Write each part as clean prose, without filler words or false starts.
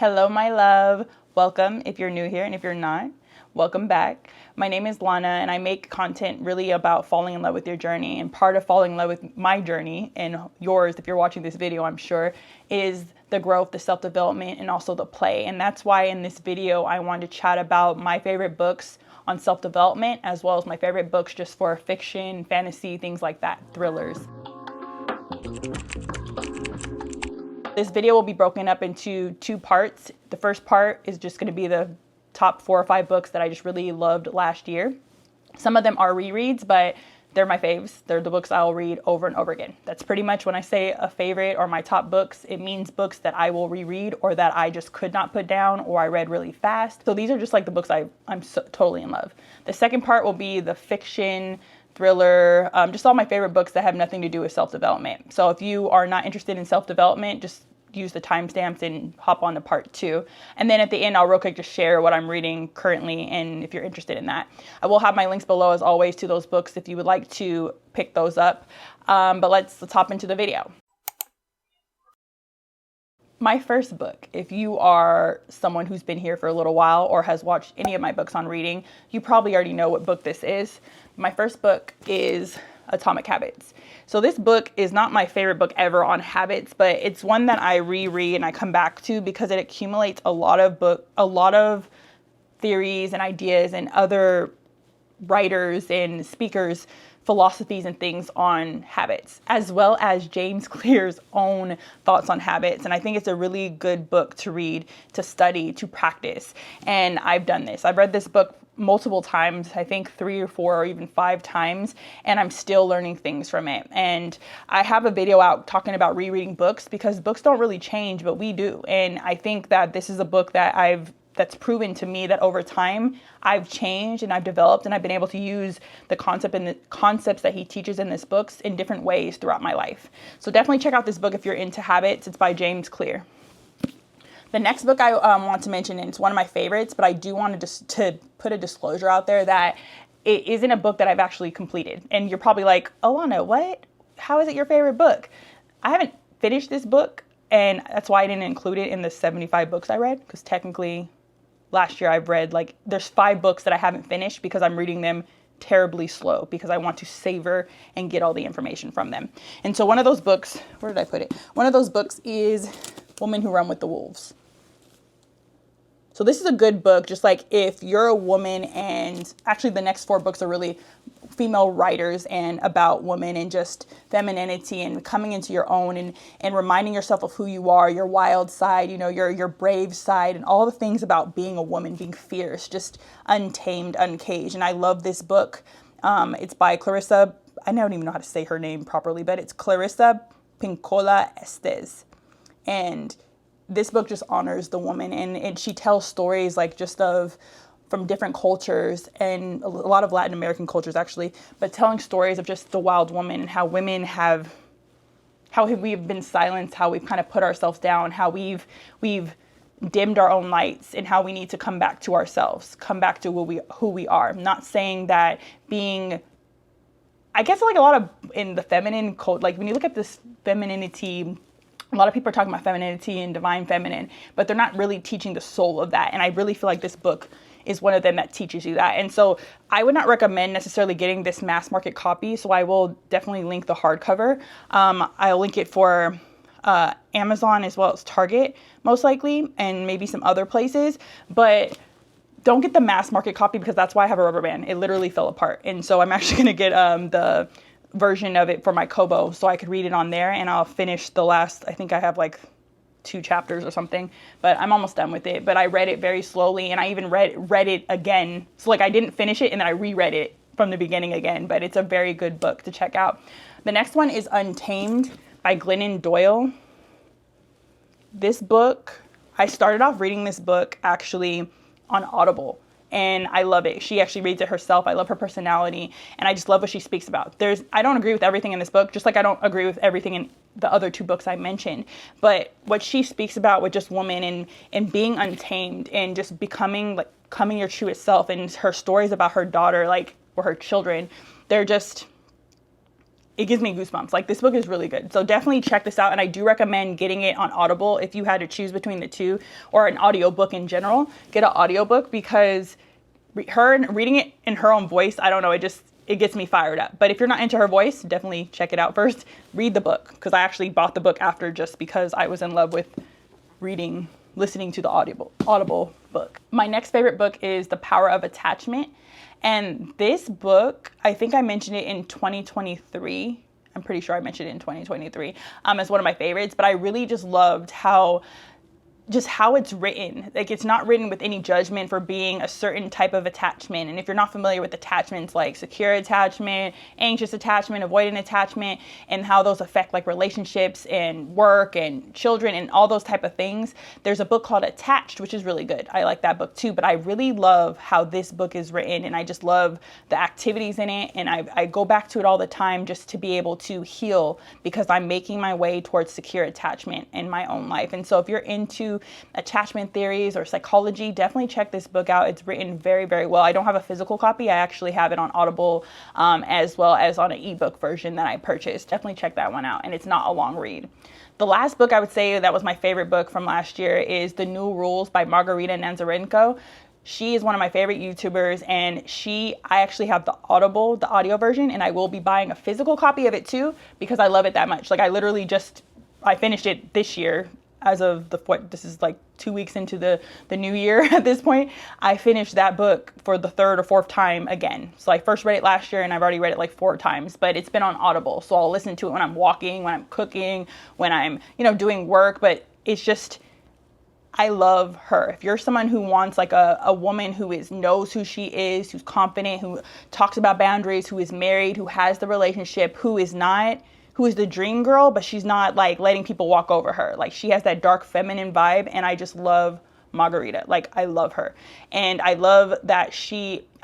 Hello, my love. Welcome if you're new here, and if you're not, welcome back. My name is Lana, and I make content really about falling in love with your journey. And part of falling in love with my journey, and yours if you're watching this video, I'm sure, is the growth, the self-development, and also the play. And that's why in this video, I wanted to chat about my favorite books on self-development, as well as my favorite books just for fiction, fantasy, things like that, thrillers. This video will be broken up into two parts. The first part is just going to be the top 4 or 5 books that I just really loved last year. Some of them are rereads, but they're my faves. They're the books I'll read over and over again. That's pretty much when I say a favorite or my top books, it means books that I will reread or that I just could not put down or I read really fast. So these are just like the books I'm totally in love. The second part will be the fiction, thriller, just all my favorite books that have nothing to do with self-development. So if you are not interested in self-development, just use the timestamps and hop on to part 2. And then at the end, I'll real quick just share what I'm reading currently, and if you're interested in that. I will have my links below as always to those books if you would like to pick those up. But let's hop into the video. My first book, if you are someone who's been here for a little while or has watched any of my books on reading, you probably already know what book this is. My first book is Atomic Habits. So this book is not my favorite book ever on habits, but it's one that I reread and I come back to because it accumulates a lot of theories and ideas and other writers and speakers' philosophies and things on habits, as well as James Clear's own thoughts on habits. And I think it's a really good book to read, to study, to practice. And I've done this. I've read this book multiple times, I think 3 or 4 or even 5 times, and I'm still learning things from it. And I have a video out talking about rereading books because books don't really change, but we do. And I think that this is a book that's proven to me that over time I've changed and I've developed and I've been able to use the concepts that he teaches in this books in different ways throughout my life. So definitely check out this book if you're into habits. It's by James Clear. The next book I want to mention, and it's one of my favorites, but I do want to put a disclosure out there that it isn't a book that I've actually completed. And you're probably like, Alana, what? How is it your favorite book? I haven't finished this book, and that's why I didn't include it in the 75 books I read, because technically last year I've read, there's 5 books that I haven't finished because I'm reading them terribly slow because I want to savor and get all the information from them. And so one of those books, where did I put it? One of those books is Women Who Run with the Wolves. So this is a good book, just like if you're a woman, and actually the next 4 books are really female writers and about women and just femininity and coming into your own and reminding yourself of who you are, your wild side, your brave side, and all the things about being a woman, being fierce, just untamed, uncaged. And I love this book. It's by Clarissa. I don't even know how to say her name properly, but it's Clarissa Pinkola Estes. And this book just honors the woman, and she tells stories from different cultures and a lot of Latin American cultures actually, but telling stories of just the wild woman and how we've been silenced, how we've kind of put ourselves down, how we've dimmed our own lights, and how we need to come back to ourselves, come back to who we are. I'm not saying that being, I guess a lot of in the feminine cult, when you look at this femininity, a lot of people are talking about femininity and divine feminine, but they're not really teaching the soul of that. And I really feel like this book is one of them that teaches you that. And so I would not recommend necessarily getting this mass market copy. So I will definitely link the hardcover. I'll link it for Amazon as well as Target, most likely, and maybe some other places. But don't get the mass market copy because that's why I have a rubber band. It literally fell apart. And so I'm actually going to get the version of it for my Kobo so I could read it on there, and I'll finish the last, I think I have 2 chapters or something, but I'm almost done with it. But I read it very slowly, and I even read it again. So I didn't finish it and then I reread it from the beginning again, but it's a very good book to check out. The next one is Untamed by Glennon Doyle. This book, I started off reading this book actually on Audible. And I love it. She actually reads it herself. I love her personality. And I just love what she speaks about. I don't agree with everything in this book, just like I don't agree with everything in the other 2 books I mentioned. But what she speaks about with just woman and being untamed and just becoming coming your truest self, and her stories about her daughter, or her children, they're just, it gives me goosebumps. Like, this book is really good. So definitely check this out. And I do recommend getting it on Audible if you had to choose between the two, or an audiobook in general. Get an audiobook, because reading it in her own voice, I don't know, it gets me fired up. But if you're not into her voice, definitely check it out first. Read the book, because I actually bought the book after, just because I was in love with listening to the Audible book. My next favorite book is The Power of Attachment. And this book, I think I mentioned it in 2023. I'm pretty sure I mentioned it in 2023 as one of my favorites. But I really just loved how it's written. Like, it's not written with any judgment for being a certain type of attachment. And if you're not familiar with attachments, like secure attachment, anxious attachment, avoidant attachment, and how those affect like relationships and work and children and all those type of things, there's a book called Attached, which is really good. I like that book too. But I really love how this book is written, and I just love the activities in it. And I go back to it all the time just to be able to heal, because I'm making my way towards secure attachment in my own life. And so if you're into attachment theories or psychology, definitely check this book out. It's written very, very well. I don't have a physical copy. I actually have it on Audible, as well as on an ebook version that I purchased. Definitely check that one out. And it's not a long read. The last book I would say that was my favorite book from last year is The New Rules by Margarita Nazarenko. She is one of my favorite YouTubers, and I actually have the audio version, and I will be buying a physical copy of it too, because I love it that much. Like, I finished it this year. As of this is like 2 weeks into the new year at this point. I finished that book for the third or fourth time again. So I first read it last year, and I've already read it like 4 times, but it's been on Audible. So I'll listen to it when I'm walking, when I'm cooking, when I'm, doing work. But it's just, I love her. If you're someone who wants like a woman who knows who she is, who's confident, who talks about boundaries, who is married, who has the relationship, who is the dream girl, but she's not like letting people walk over her. Like, she has that dark feminine vibe, and I just love Margarita. Like, I love her. And I love that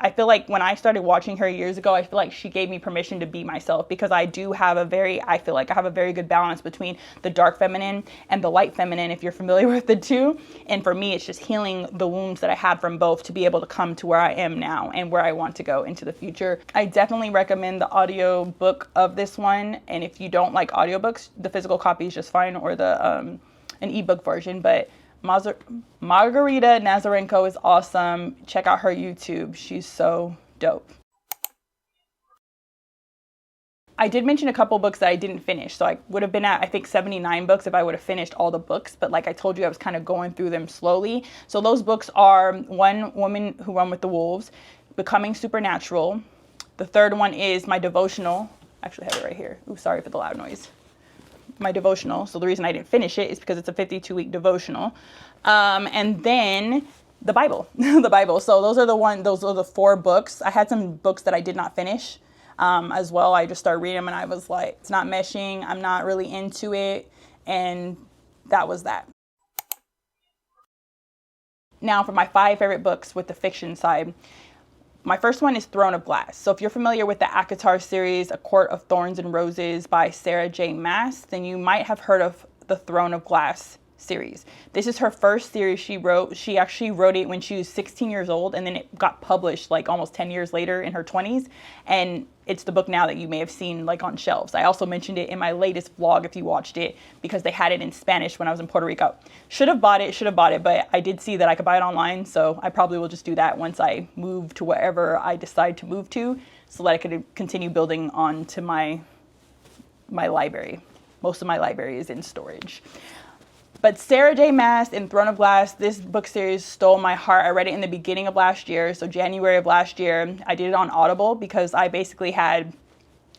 I feel like when I started watching her years ago, I feel like she gave me permission to be myself, because I have a very good balance between the dark feminine and the light feminine, if you're familiar with the two. And for me, it's just healing the wounds that I had from both to be able to come to where I am now and where I want to go into the future. I definitely recommend the audio book of this one. And if you don't like audiobooks, the physical copy is just fine, or an ebook version. But Margarita Nazarenko is awesome. Check out her YouTube. She's so dope. I did mention a couple books that I didn't finish. So I would have been at, I think, 79 books if I would have finished all the books. But like I told you, I was kind of going through them slowly. So those books are One Woman Who Run with the Wolves, Becoming Supernatural. The third one is my devotional. I actually have it right here. Ooh, sorry for the loud noise. My devotional. So the reason I didn't finish it is because it's a 52-week devotional. And then the Bible, the Bible. So those are the 4 books. I had some books that I did not finish, as well. I just started reading them, and I was like, it's not meshing. I'm not really into it. And that was that. Now for my 5 favorite books with the fiction side. My first one is Throne of Glass. So if you're familiar with the ACOTAR series, A Court of Thorns and Roses by Sarah J. Maas, then you might have heard of the Throne of Glass series. This is her first series she wrote. She actually wrote it when she was 16 years old, and then it got published like almost 10 years later in her 20s. And it's the book now that you may have seen like on shelves. I also mentioned it in my latest vlog if you watched it, because they had it in Spanish when I was in Puerto Rico. Should have bought it, but I did see that I could buy it online. So I probably will just do that once I move to wherever I decide to move to, so that I could continue building on to my library. Most of my library is in storage. But Sarah J. Maas in Throne of Glass, this book series stole my heart. I read it in the beginning of last year, so January of last year. I did it on Audible because I basically had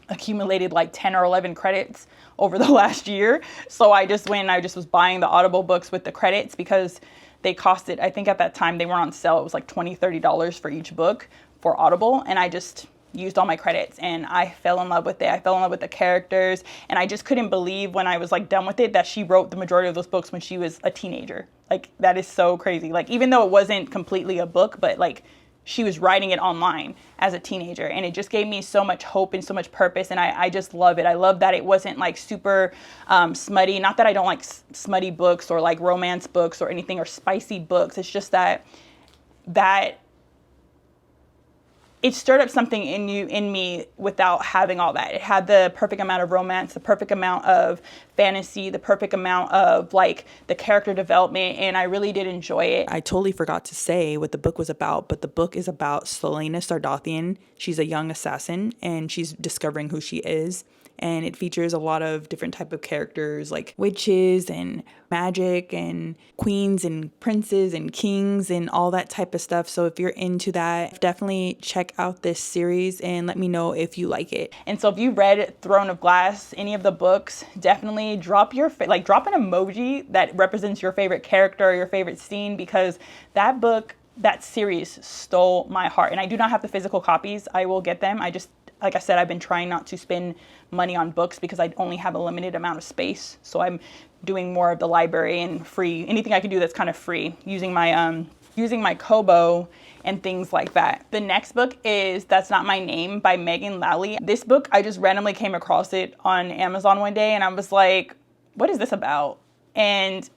accumulated like 10 or 11 credits over the last year. So I just was buying the Audible books with the credits, because they costed, I think at that time they were on sale. It was like $20, $30 for each book for Audible. And I just used all my credits, and I fell in love with it. I fell in love with the characters, and I just couldn't believe when I was like done with it that she wrote the majority of those books when she was a teenager. Like, that is so crazy. Like, even though it wasn't completely a book, but like she was writing it online as a teenager, and it just gave me so much hope and so much purpose. And I just love it. I love that it wasn't like super smutty. Not that I don't like smutty books or like romance books or anything, or spicy books. It's just that it stirred up something in me without having all that. It had the perfect amount of romance, the perfect amount of fantasy, the perfect amount of like the character development, and I really did enjoy it. I totally forgot to say what the book was about, but the book is about Selena Sardathian. She's a young assassin and she's discovering who she is. And it features a lot of different type of characters like witches and magic and queens and princes and kings and all that type of stuff. So if you're into that, definitely check out this series and let me know if you like it. And so if you read Throne of Glass, any of the books, definitely drop your drop an emoji that represents your favorite character or your favorite scene, because that book, that series stole my heart. And I do not have the physical copies. I will get them. Like I said, I've been trying not to spend money on books because I only have a limited amount of space. So I'm doing more of the library and free, anything I can do that's kind of free, using my Kobo and things like that. The next book is That's Not My Name by Megan Lally. This book, I just randomly came across it on Amazon one day and I was like, what is this about? And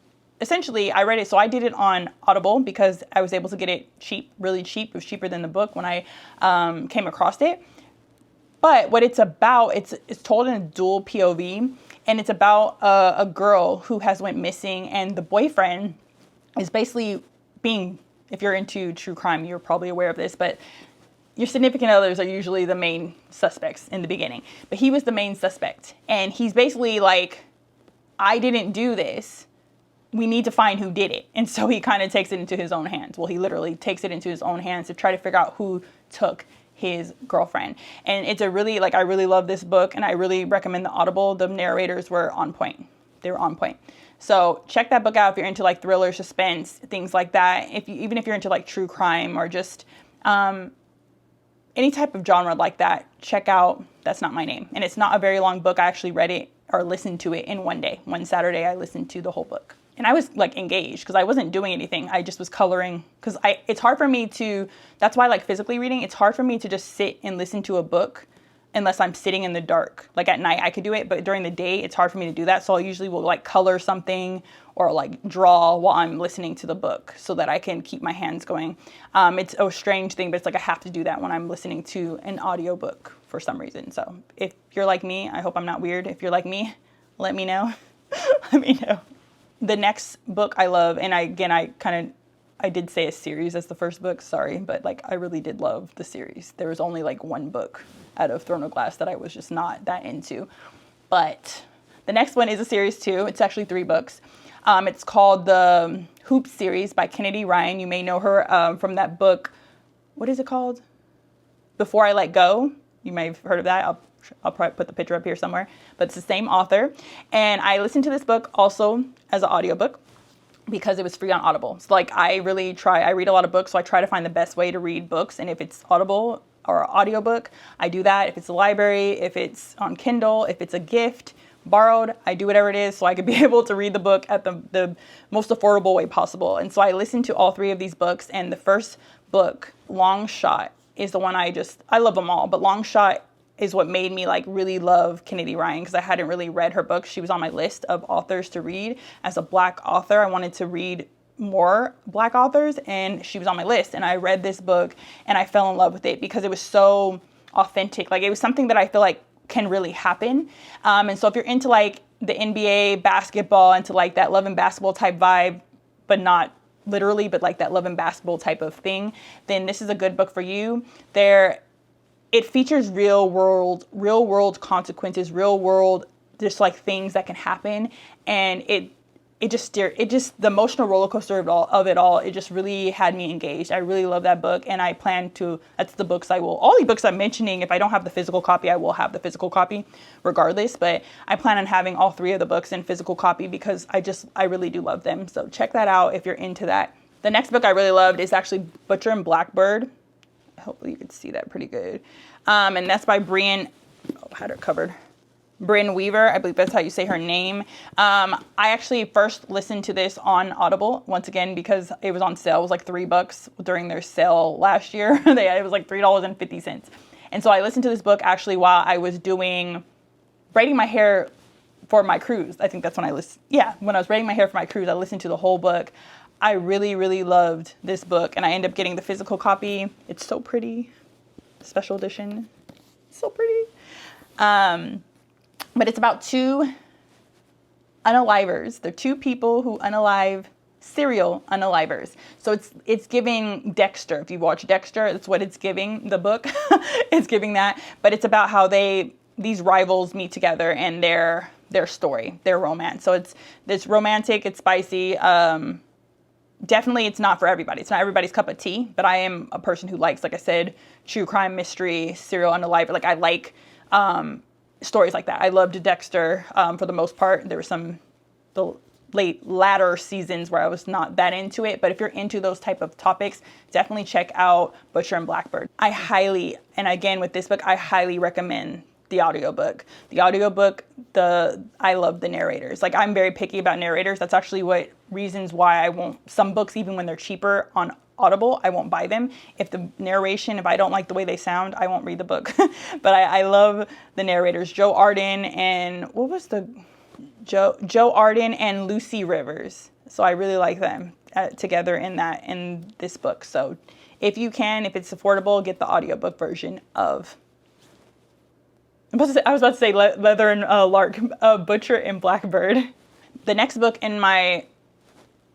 essentially I read it. So I did it on Audible because I was able to get it cheap, really cheap. It was cheaper than the book when I came across it. But what it's about, it's told in a dual POV, and it's about a girl who has went missing, and the boyfriend is basically being, if you're into true crime, you're probably aware of this, but your significant others are usually the main suspects in the beginning. But he was the main suspect, and he's basically like, I didn't do this. We need to find who did it. And so he kind of takes it into his own hands. Well, he literally takes it into his own hands to try to figure out who took his girlfriend. And it's a really, I really love this book and I really recommend the Audible. The narrators were on point. They were on point. So check that book out if you're into thriller, suspense, things like that. Even if you're into true crime or just any type of genre like that, check out That's Not My Name. And it's not a very long book. I actually read it or listened to it in one day. One Saturday, I listened to the whole book. And I was engaged because I wasn't doing anything. I just was coloring because it's hard for me to, that's why physically reading, it's hard for me to just sit and listen to a book unless I'm sitting in the dark. At night I could do it, but during the day it's hard for me to do that. So I usually will color something or draw while I'm listening to the book so that I can keep my hands going. It's a strange thing, but it's I have to do that when I'm listening to an audiobook for some reason. So if you're like me, I hope I'm not weird. If you're like me, let me know. Let me know. The next book I love, and I did say a series as the first book, sorry, but I really did love the series. There was only one book out of Throne of Glass that I was just not that into. But the next one is a series too. It's actually 3 books. It's called the Hoop series by Kennedy Ryan. You may know her from that book. What is it called? Before I Let Go. You may have heard of that. I'll probably put the picture up here somewhere, but it's the same author. And I listened to this book also as an audiobook because it was free on Audible. So I read a lot of books, so I try to find the best way to read books. And if it's Audible or audiobook, I do that. If it's a library, if it's on Kindle, if it's a gift, borrowed, I do whatever it is so I could be able to read the book at the most affordable way possible. And so I listened to all 3 of these books, and the first book, Long Shot, is the one I love them all, but Long Shot is what made me really love Kennedy Ryan because I hadn't really read her books. She was on my list of authors to read. As a Black author, I wanted to read more Black authors, and she was on my list. And I read this book and I fell in love with it because it was so authentic. It was something that I feel can really happen. And so if you're into the NBA basketball, into that love and basketball type vibe, but not literally, but that love and basketball type of thing, then this is a good book for you. It features real world consequences, real world just things that can happen, and it just the emotional roller coaster of it all. It just really had me engaged. I really love that book, and I plan to. That's the books all the books I'm mentioning. If I don't have the physical copy, I will have the physical copy, regardless. But I plan on having all 3 of the books in physical copy because I really do love them. So check that out if you're into that. The next book I really loved is actually Butcher and Blackbird. Hopefully you can see that pretty good. And that's by Bryn Weaver. I believe that's how you say her name. I actually first listened to this on Audible once again because it was on sale. It was $3 during their sale last year. It was $3.50. And so I listened to this book actually while I was braiding my hair for my cruise. I think that's when when I was braiding my hair for my cruise, I listened to the whole book. I really, really loved this book, and I ended up getting the physical copy. It's so pretty. special edition. So pretty. But it's about two unalivers. They're two people who unalive serial unalivers. So it's giving Dexter. If you watch Dexter, that's what it's giving, the book. It's giving that. But it's about how these rivals meet together and their story, their romance. So it's romantic, it's spicy. Definitely it's not for everybody. It's not everybody's cup of tea, but I am a person who likes, like I said, true crime, mystery, serial unaliver. Like I like stories like that. I loved Dexter for the most part. There were the latter seasons where I was not that into it, but if you're into those type of topics, definitely check out Butcher and Blackbird. And again with this book, I highly recommend the audiobook. I love the narrators. Like I'm very picky about narrators. That's actually reasons why I won't, some books, even when they're cheaper on Audible, I won't buy them. If the narration, if I don't like the way they sound, I won't read the book. But I love the narrators, Joe Arden and Joe Arden and Lucy Rivers. So I really like them together in this book. So if it's affordable, get the audiobook version of. I was about to say Leather and Lark, Butcher and Blackbird. The next book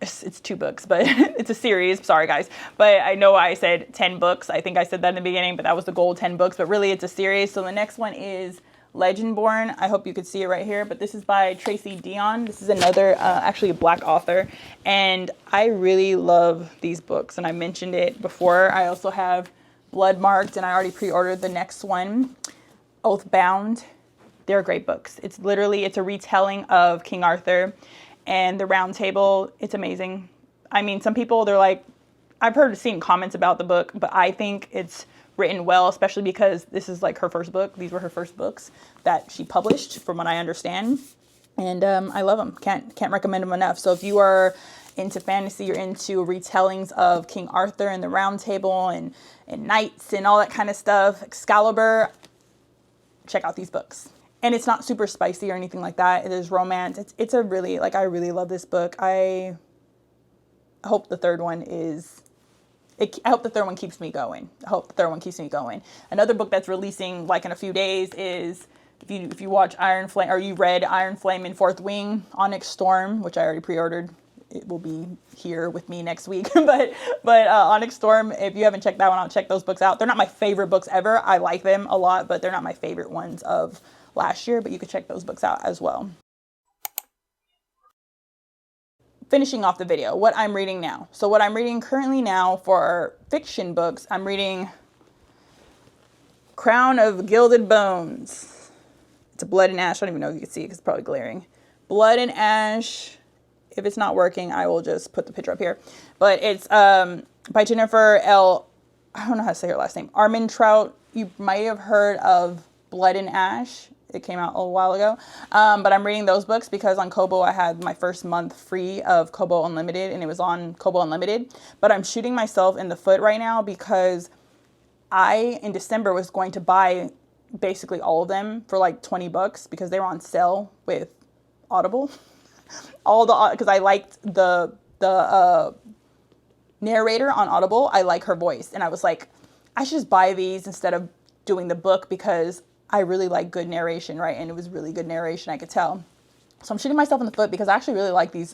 it's 2 books, but it's a series. Sorry, guys. But I know I said 10 books. I think I said that in the beginning, but that was the goal, 10 books. But really, it's a series. So the next one is Legendborn. I hope you could see it right here. But this is by Tracy Dion. This is another, actually a Black author. And I really love these books. And I mentioned it before. I also have Bloodmarked, and I already pre-ordered the next one. Oathbound. They're great books. It's a retelling of King Arthur and the Round Table. It's amazing. I mean, some people, they're like, I've seen comments about the book, but I think it's written well, especially because this is like her first book. These were her first books that she published, from what I understand. And I love them. Can't recommend them enough. So if you are into fantasy, you're into retellings of King Arthur and the Round Table and knights and all that kind of stuff, Excalibur, check out these books. And it's not super spicy or anything like that. It is romance. It's a really, I really love this book. I hope the third one keeps me going. Another book that's releasing in a few days is, if you watch Iron Flame, or you read Iron Flame and Fourth Wing, Onyx Storm, which I already pre-ordered. It will be here with me next week. but Onyx Storm, if you haven't checked that one out, check those books out. They're not my favorite books ever. I like them a lot, but they're not my favorite ones of last year. But you could check those books out as well. Finishing off the video, what I'm reading now. So what I'm reading currently now for fiction books, I'm reading Crown of Gilded Bones. It's a Blood and Ash. I don't even know if you can see it because it's probably glaring. Blood and Ash. If it's not working, I will just put the picture up here. But it's by Jennifer L. I don't know how to say her last name. Armentrout. You might have heard of Blood and Ash. It came out a while ago. But I'm reading those books because on Kobo I had my first month free of Kobo Unlimited, and it was on Kobo Unlimited. But I'm shooting myself in the foot right now because in December, was going to buy basically all of them for like $20 because they were on sale with Audible. Because I liked the narrator on Audible. I like her voice. And I was like, I should just buy these instead of doing the book because I really like good narration, right? And it was really good narration, I could tell. So I'm shooting myself in the foot because I actually really like this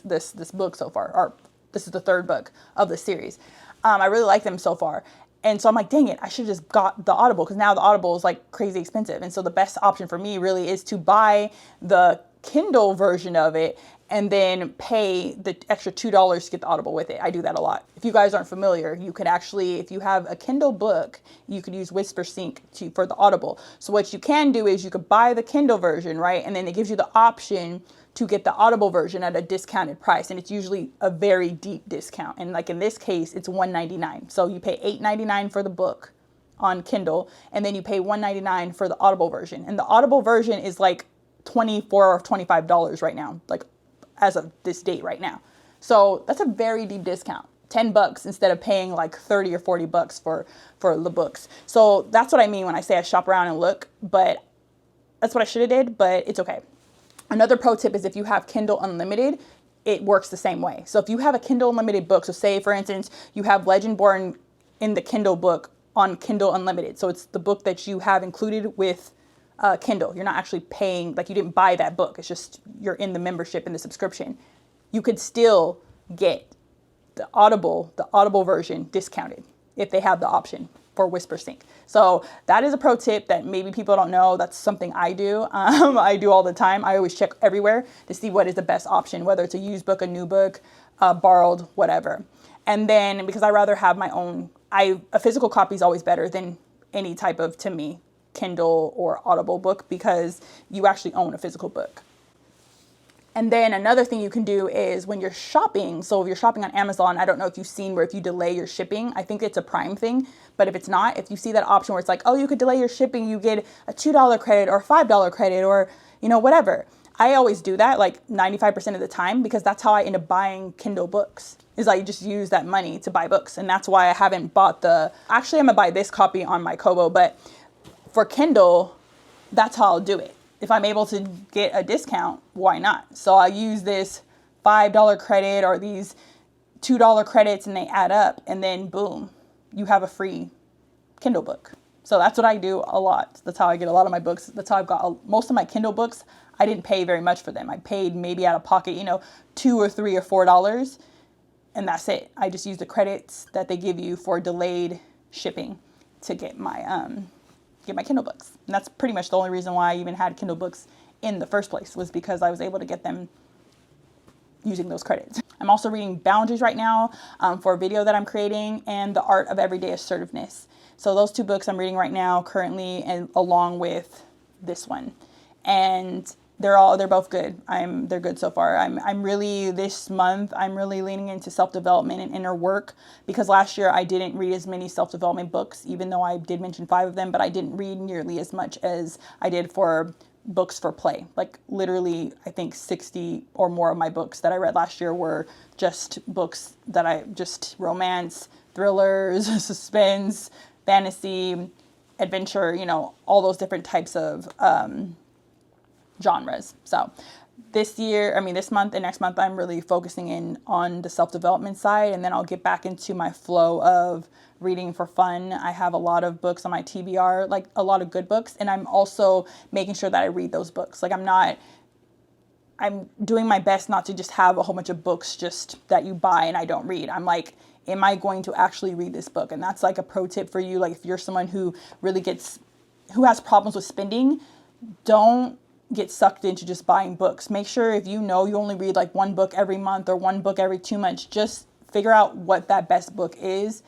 book so far. Or this is the 3rd book of the series. I really like them so far. And so I'm like, dang it, I should just got the Audible because now the Audible is like crazy expensive. And so the best option for me really is to buy the Kindle version of it and then pay the extra $2 to get the Audible with it. I do that a lot. If you guys aren't familiar, you could actually, if you have a Kindle book, you could use Whispersync for the Audible. So what you can do is you could buy the Kindle version, right? And then it gives you the option to get the Audible version at a discounted price. And it's usually a very deep discount. And like in this case, it's $1.99. So you pay $8.99 for the book on Kindle, and then you pay $1.99 for the Audible version. And the Audible version is like $24 or $25 right now, like as of this date right now. So that's a very deep discount, $10 instead of paying like 30 or $40 for the books. So that's what I mean when I say I shop around and look, but that's what I should have did, but it's okay. Another pro tip is if you have Kindle Unlimited, it works the same way. So if you have a Kindle Unlimited book, so say for instance, you have Legendborn in the Kindle book on Kindle Unlimited. So it's the book that you have included with Kindle. You're not actually paying, like you didn't buy that book. It's just you're in the membership and the subscription. You could still get the Audible version discounted if they have the option for Whispersync. So that is a pro tip that maybe people don't know. That's something I do. I do all the time. I always check everywhere to see what is the best option, whether it's a used book, a new book, borrowed, whatever. And then because I rather have my own, a physical copy is always better than any type of, to me, Kindle or Audible book, because you actually own a physical book. And then another thing you can do is when you're shopping, so if you're shopping on Amazon, I don't know if you've seen where if you delay your shipping, I think it's a Prime thing, but if it's not, if you see that option where it's like, oh, you could delay your shipping, you get a $2 credit or $5 credit or, you know, whatever. I always do that like 95% of the time, because that's how I end up buying Kindle books, is I just use that money to buy books. And that's why I haven't bought actually I'm gonna buy this copy on my Kobo, but for Kindle, that's how I'll do it. If I'm able to get a discount, why not? So I use this $5 credit or these $2 credits and they add up, and then boom, you have a free Kindle book. So that's what I do a lot. That's how I get a lot of my books. That's how I've got most of my Kindle books. I didn't pay very much for them. I paid maybe out of pocket, you know, $2 or $3 or $4, and that's it. I just use the credits that they give you for delayed shipping to get my Kindle books. And that's pretty much the only reason why I even had Kindle books in the first place, was because I was able to get them using those credits. I'm also reading Boundaries right now for a video that I'm creating, and The Art of Everyday Assertiveness. So those two books I'm reading right now currently, and along with this one. And they're both good. They're good so far. I'm really, this month, I'm really leaning into self-development and inner work, because last year I didn't read as many self-development books, even though I did mention 5 of them, but I didn't read nearly as much as I did for books for play. Like literally, I think 60 or more of my books that I read last year were just books that just romance, thrillers, suspense, fantasy, adventure, you know, all those different types of genres. So this month and next month, I'm really focusing in on the self-development side, and then I'll get back into my flow of reading for fun. I have a lot of books on my TBR, like a lot of good books, and I'm also making sure that I read those books. Like I'm doing my best not to just have a whole bunch of books just that you buy and I don't read. I'm like, am I going to actually read this book? And that's like a pro tip for you. Like if you're someone who has problems with spending, don't get sucked into just buying books. Make sure if you know you only read like one book every month or one book every 2 months, just figure out what that best book is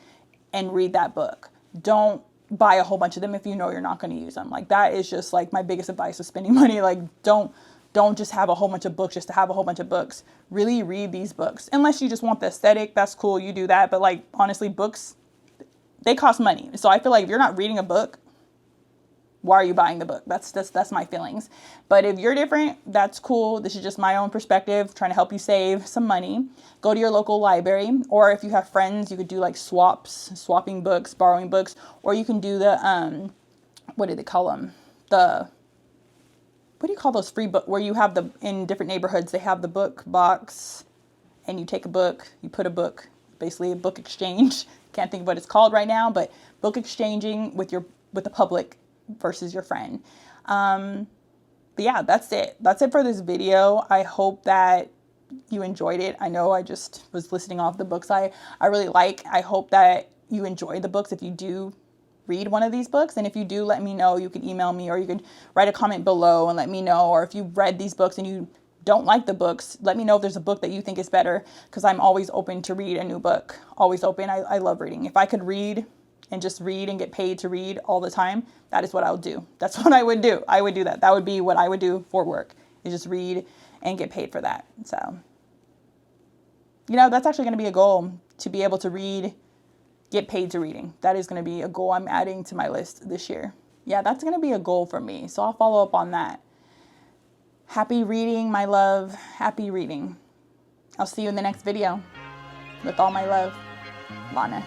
and read that book. Don't buy a whole bunch of them if you know you're not going to use them. Like that is just like my biggest advice with spending money. Like don't just have a whole bunch of books just to have a whole bunch of books. Really read these books. Unless you just want the aesthetic, that's cool, you do that. But like honestly, books, they cost money. So I feel like if you're not reading a book, why are you buying the book? That's my feelings. But if you're different, that's cool. This is just my own perspective, trying to help you save some money. Go to your local library, or if you have friends, you could do like swapping books, borrowing books, or you can do the, what do they call them? What do you call those free book where you have in different neighborhoods, they have the book box and you take a book, you put a book, basically a book exchange. Can't think of what it's called right now, but book exchanging with the public versus your friend. But yeah, that's it. That's it for this video. I hope that you enjoyed it. I know I just was listing off the books I really like. I hope that you enjoy the books if you do read one of these books. And if you do, let me know. You can email me, or you can write a comment below and let me know. Or if you've read these books and you don't like the books, let me know if there's a book that you think is better, because I'm always open to read a new book. Always open. I love reading. If I could read and just read and get paid to read all the time, that is what I would do. That's what I would do. I would do that. That would be what I would do for work, is just read and get paid for that. So, you know, that's actually going to be a goal, to be able to read, get paid to reading. That is going to be a goal I'm adding to my list this year. Yeah, that's going to be a goal for me. So I'll follow up on that. Happy reading, my love. Happy reading. I'll see you in the next video. With all my love, Lana.